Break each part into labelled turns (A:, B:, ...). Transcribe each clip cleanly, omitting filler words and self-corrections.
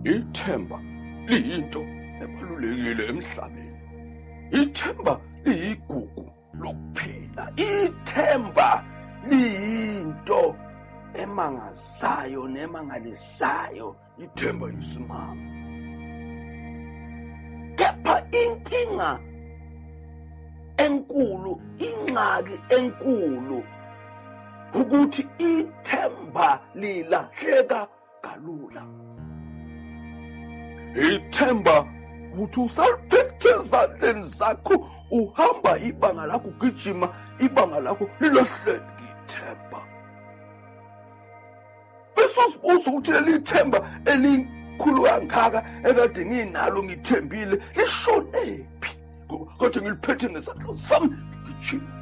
A: Ithemba liyinto ebalulekile emhlabeni. Ithemba liyigugu lokuphila. Ithemba liyinto emangazayo nemangalisayo. Ithemba yisimanga. Kepha inkinga enkulu, ingxaki enkulu ukuthi ithemba lilahleka kalula. Ithemba uthi usaliphethe ezandleni zakho, uhamba ibanga lakho, ugijima ibanga lakho, lilahleka ithemba. Bese usibuza ukuthi leli themba elikhulu kangaka ekade nginalo ngithembile lishonephi? Kade ngiliphethe ngesandla sami ngigijima.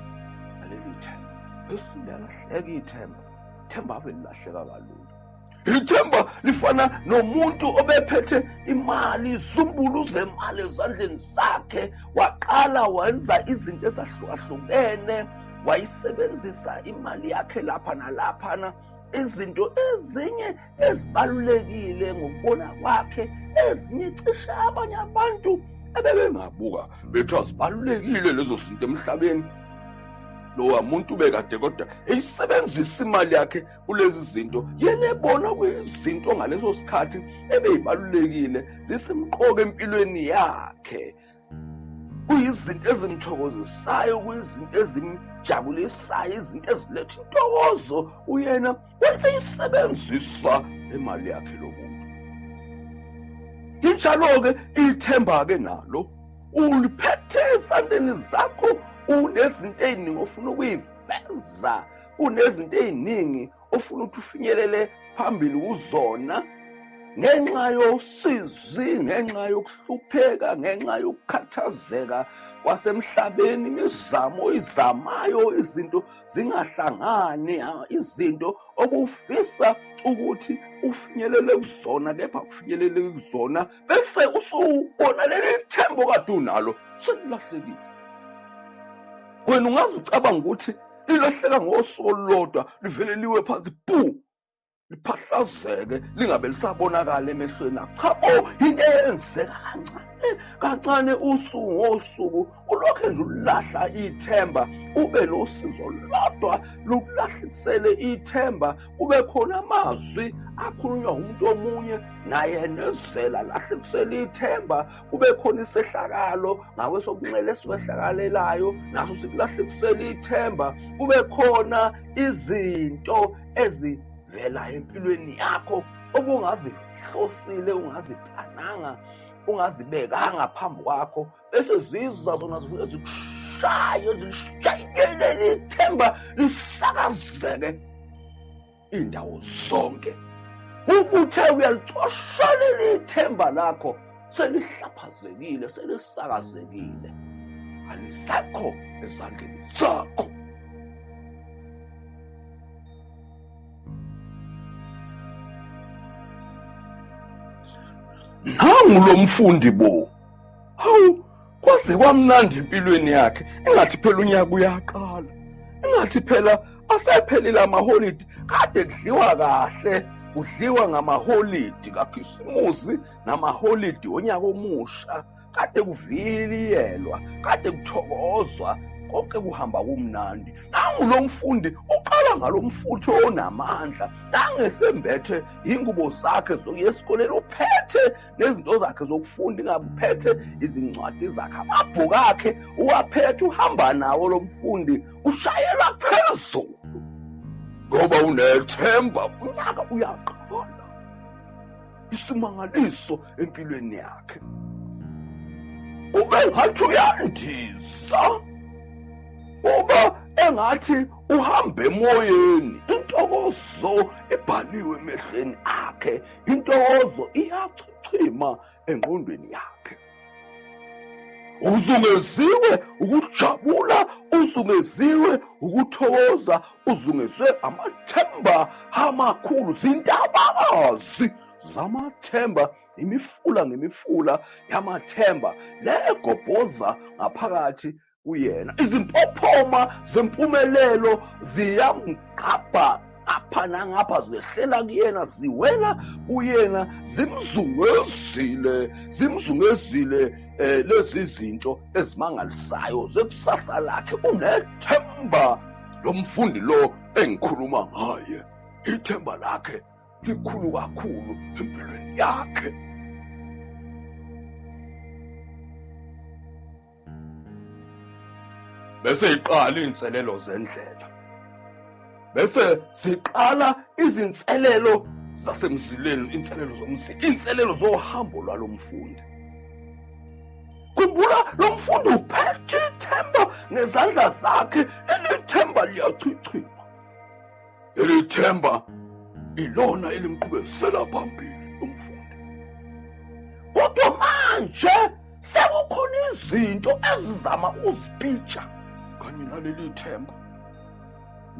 A: Naleli themba bese liyalahleka ithemba. Ithemba ave lilahleka kalula. Ithemba lifana nomuntu obephethe imali, izumbulu zemali ezandleni zakhe, waqala wenza izinto ezahlukahlukene, wayisebenzisa imali yakhe lapha nalaphana, izinto ezinye ezibalulekile ngokubona kwakhe, ezinye cishe abanye abantu ebebengabuka bethi azibalulekile lezo zinto emhlabeni. Lowa muntu bekade kodwa eyisebenzisa imali yakhe kulezi zinto, yena ebona kuyizinto ngaleso sikhathi ebeyibalulekile, zisemqoka empilweni yakhe, kuyizinto ezimthokozisayo, kuyizinto ezimjabulisayo, izinto eziletha intokozo. Uyena wayeseyisebenzisa imali yakhe lo muntu. Injalo-ke ithemba-ke nalo uliphethe ezandleni zakho, unezinto ey'ningi ofuna ukuyiveza, unezinto ey'ningi ofuna ukuthi ufinyelele phambili kuzona, ngenxa yosizi, ngenxa yokuhlupheka, ngenxa yokukhathazeka kwasemhlabeni, imizamo oyizamayo, izinto zingahlangani, izinto obufisa ukuthi ufinyelele kuzona kepha kufinyelele kuzona, bese usubona leli themba kade unalo selilahlekile. Wena ungaze ucabanga ukuthi lilahleka ngosuku olulodwa, livele liwe phansi pu, liphahlazeke, lingabe lisabonakala emehlweni akho. Chabo, into eyenzeka kancane usuku ngosuku, ulokhu nje ulahla ithemba, ube nosizo lodwa lokulahlisele ithemba, kube khona amazwi akhulunywa umuntu omunye naye nezela lahlisele ithemba, kube khona isehlakalo ngakwesobunxele esiwehlakalelayo naso sikulahlisele ithemba, kube khona izinto ezivela empilweni yakho obungazihlosile, ungaziplananga, ungazibekanga phambi kwakho, bese ziza zona zifike zikushaye, zilishayele ithemba lisakazeke indawo zonke. Ukuthe uyalicoshalela ithemba lakho, selihlaphazekile, selisakazekile, alisakho ezandleni zakho. Nangu lo mfundi bo, hawu, kwaze kwamnandi empilweni yakhe, engathi phela unyaka uyaqala, engathi phela asephelile amaholidi, kade kudliwa kahle, kudliwa ngamaholidi kaKhisimusi namaholidi onyaka omusha, kade kuviliyelwa, kade kuthokozwa, konke kuhamba kumnandi. Nangu lo mfundi uqala ngalo mfutho onamandla, nangesembethe ingubo zakhe zokuya esikoleni, uphethe nezinto zakhe zokufunda, ingabe uphethe izincwadi zakhe, amabhuku akhe uwaphethe, uhamba nawo lo mfundi, ushayela phezulu ngoba unethemba. Unyaka uyaqala, isimangaliso empilweni yakhe, ube ngathi uyandiza, uba engathi uhambe emoyeni, intokozo ebhaliwe emehlweni akhe, intokozo iyachichima engqondweni yakhe. Uzungeziwe ukujabula, uzungeziwe ukuthokoza, uzungezwe amathemba amakhulu, zintabakazi zamathemba, imifula ngemifula yamathemba legobhoza ngaphakathi kuyena. Izimpophoma zempumelelo ziyamgqabha ngapha nangapha zehlela kuyena, ziwela kuyena, zimzungezile lezi zinto ezimangalisayo zekusasa lakhe. Unethemba lo mfundi lo engikhuluma ngaye. Ithemba lakhe likhulu kakhulu empilweni yakhe. Bese iqala inselelo zendlela. Bese siqala izinselelo zasemzileni, inselelo zomzila, inselelo zohambo lwalo mfundi. Khumbula lo mfundi uphethe ithemba ngezandla zakhe, elithemba liyachichima. Elithemba ilona elimqhubezela phambili umfundi. Kodwa manje sekukhona izinto ezizama uzipitsha kanye naleli themba.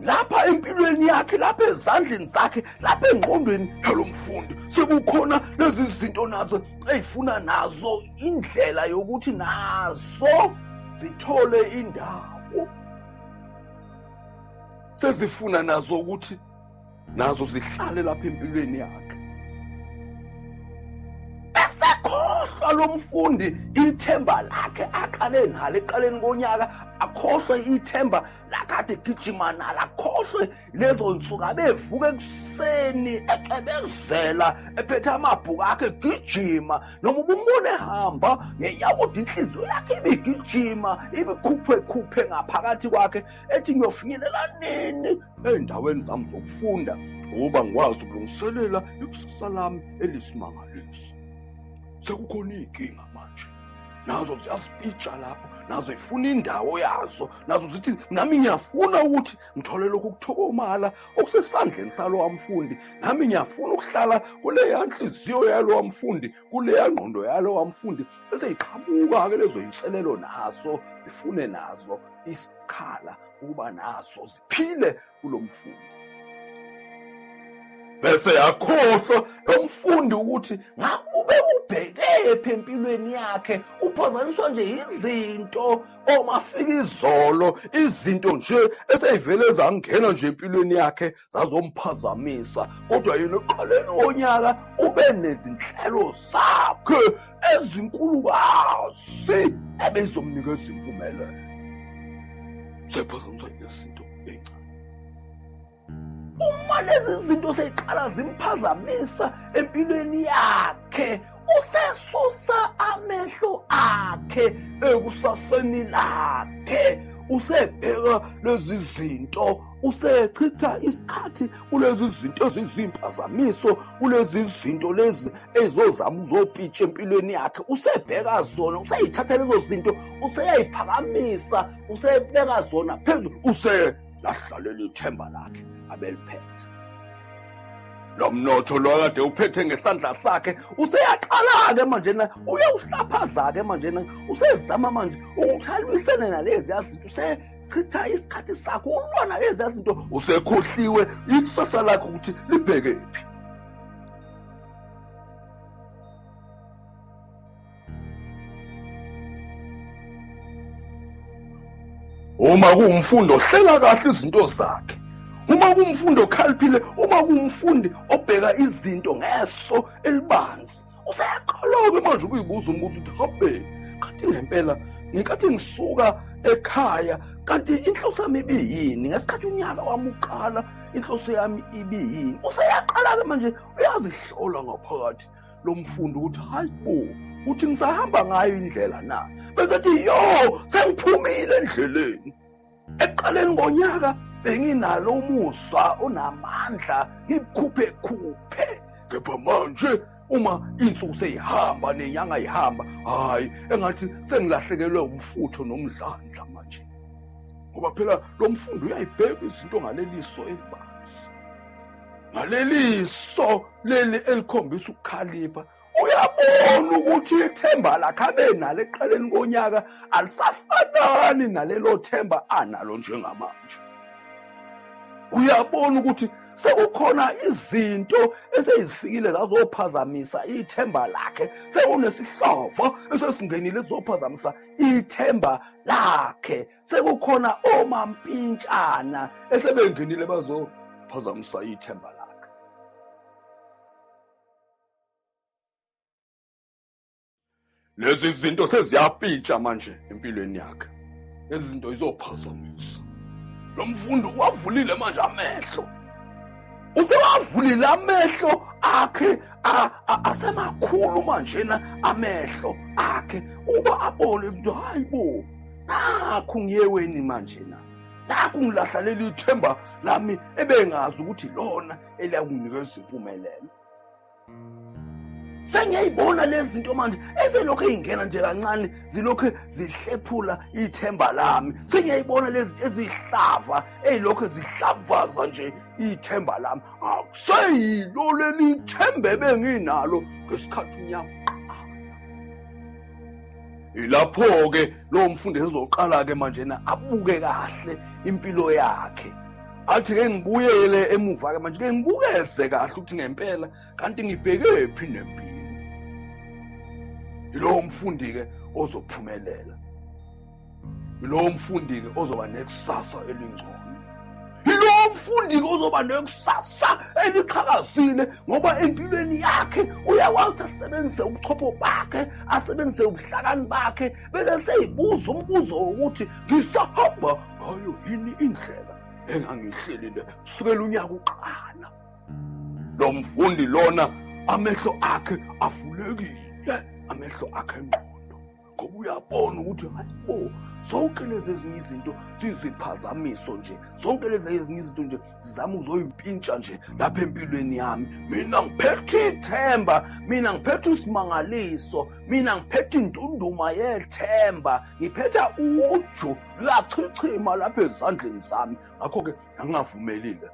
A: Lapha empilweni yakhe, lapha ezandleni zakhe, lapha engqondweni yalo mfundi sekukhona lezi zinto nazo ezifuna nazo indlela yokuthi nazo zithole indawo. Sezifuna nazo ukuthi nazo zihlale lapha empilweni yakhe. Esekhohlwa lo mfundi ithemba lakhe aqale nalo eqaleni konyaka, akhohlwe ithemba lakade gijima nalo, akhohlwe lezo nsuku abevuka ekuseni ecebezela ephethe amabhuku akhe gijima, noma ubumbone ehamba ngeyawo inhliziyo yakhe ibigijima, ibikhuphe ngaphakathi kwakhe ethi ngiyofinyelela nini endaweni zami zokufunda ukuba ngikwazi ukulungiselela ikusasa lami elisimangaliso. Sekukhona inkinga manje, nazo ziyazipitsha lapho, nazo zifuna indawo yazo, nazo zithi nami ngiyafuna ukuthi ngithole lokhu kuthokomala okusesandleni salo mfundi, nami ngiyafuna ukuhlala kuleya nhliziyo yalo mfundi, kuleya ngqondo yalo mfundi. Bese iqhamuka-ke lezo inselelo nazo zifune nazo isikhala ukuba nazo ziphile kulo mfundi. Bese yakhohlwa lo mfundi ukuthi ngakube ubheke empilweni yakhe, uphazanyiswa nje izinto omafika izolo, izinto nje eseyivele zangena nje empilweni yakhe zazomphazamisa. Kodwa yena eqaleni konyaka ube nezinhlelo zakhe ezinkulukazi ebezomnikeza impumelelo. Sephazanyiswa ngezinto ezincane. Uma lezi zinto seyiqala zimphazamisa empilweni yakhe, usesusa amehlo akhe ekusaseni lakhe, usebheka lezi zinto, usechitha isikhathi kulezi zinto ezizimpazamiso, kulezi zinto lezi ezozama uzopitsha empilweni yakhe. Usebheka zona, useyithatha lezo zinto, useyayiphakamisa, usebeka zona phezulu, uselahlaleli ithemba lakhe abeliphethe. Lo mnotho lo kade uphethe ngesandla sakhe useyaqala-ke manje na, uyawuhlaphaza-ke manje na, usezama manje ukuthi alwisene nalezi zinto, usechitha isikhathi sakho ulwa nalezi zinto, usekhohliwe ikusasa lakho ukuthi libheke phi. Uma kuwumfundo hlela kahle izinto zakhe. Uma kuwumfundo okhaliphile, uma kuwumfundi obheka izinto ngeso elibanzi, useyaqala-ke manje ukuyibuza umbuzo ukuthi habe, kanti ngempela ngenkathi ngisuka ekhaya, kanti inhloso yami ibiyini? Ngesikhathi unyaka wami uqala, inhloso yami ibiyini? Useyaqala-ke manje uyazihlola ngaphakathi lo mfundi ukuthi hayi bo, uthi ngisahamba ngayo indlela na? Bese ethi yo, sengiphumile endleleni. Eqaleni konyaka benginalo umuzwa onamandla, ngikhuphe, kepha manje uma insuku seyihamba nenyanga ihamba, hayi engathi sengilahlekelwe umfutho nomdlandla manje. Ngoba phela lo mfundi uyayibheka izinto ngaleliso elibanzi, ngaleliso leli elikhombisa ukukhalipha. Uyabona ukuthi ithemba lakhe abenalo eqaleni konyaka alisafanani nalelo themba analo njengamanje. Uyabona ukuthi sekukhona izinto eseyizifikile zazophazamisa ithemba lakhe, sekunesihlovo esesingenile ezizophazamisa ithemba lakhe, sekukhona omampintshana esebengenile liphazamisa ithemba lakhe. Lezi zinto seziyapitsha manje empilweni yakhe. Lezi zinto izophazamisa. Lo mfundi wavulile manje amehlo. Usewavulile amehlo akhe asemakhulu manje amehlo akhe uba abone ukuthi hayibo nakho ngiyeweni manje nakho ngilahla leli themba lami ebengazi ukuthi lona eliyakunginikeza impumelelo. Sengiyayibona lezi zinto manje eselokhu ey'ngena nje kancane zilokhu zihlephula ithemba lami. Sengiyayibona lezi zinto ezihlava ey'lokhu zihlavaza nje ithemba lami. Akuseyilo leli themba ebenginalo ngesikhathi unyaka. Ilapho-ke lowo mfundi ezoqala-ke manje abuke kahle impilo yakhe. Athi ke ngibuyele emuva-ke manje ke ngibukeze kahle ukuthi ngempela kanti ngibhekephi nempilo. Yilowo mfundi-ke ozophumelela. Yilowo mfundi-ke ozoba nekusasa elingcono. Yilowo mfundi-ke ozoba nekusasa eliqhakazile ngoba empilweni yakhe uyakwazi ukuthi asebenzise ubuchopho bakhe, asebenzise ubuhlakani bakhe, bese seyibuza umbuzo wokuthi ngisahamba ngayo yini indlela engangihlelile kusukela unyaka uqala. Lo mfundi lona amehlo akhe avulekile, amehlo akhe engqondo, ngoba uyabona ukuthi hayibo zonke lezi ezinye izinto ziziphazamiso nje, zonke lezi ezinye izinto nje zizama ukuzoyimpintsha nje lapha empilweni yami. Mina ngiphethe ithemba, mina ngiphethe isimangaliso, mina ngiphethe intunduma yethemba, ngiphethe uju luyachichima lapha ezandleni zami. Ngakho-ke angingavumeli-ke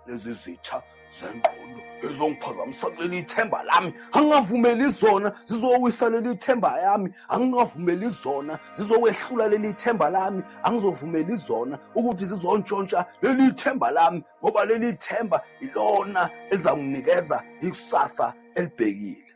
A: lezi zitha zengqondo ezongiphazamisa kuleli themba lami. Angingavumeli zona zizowisa leli themba yami. Angingavumeli zona zizokwehlula leli themba lami. Angizovumeli zona ukuthi zizontshontsha leli themba lami, ngoba leli themba ilona elizanginikeza ikusasa elibhekile.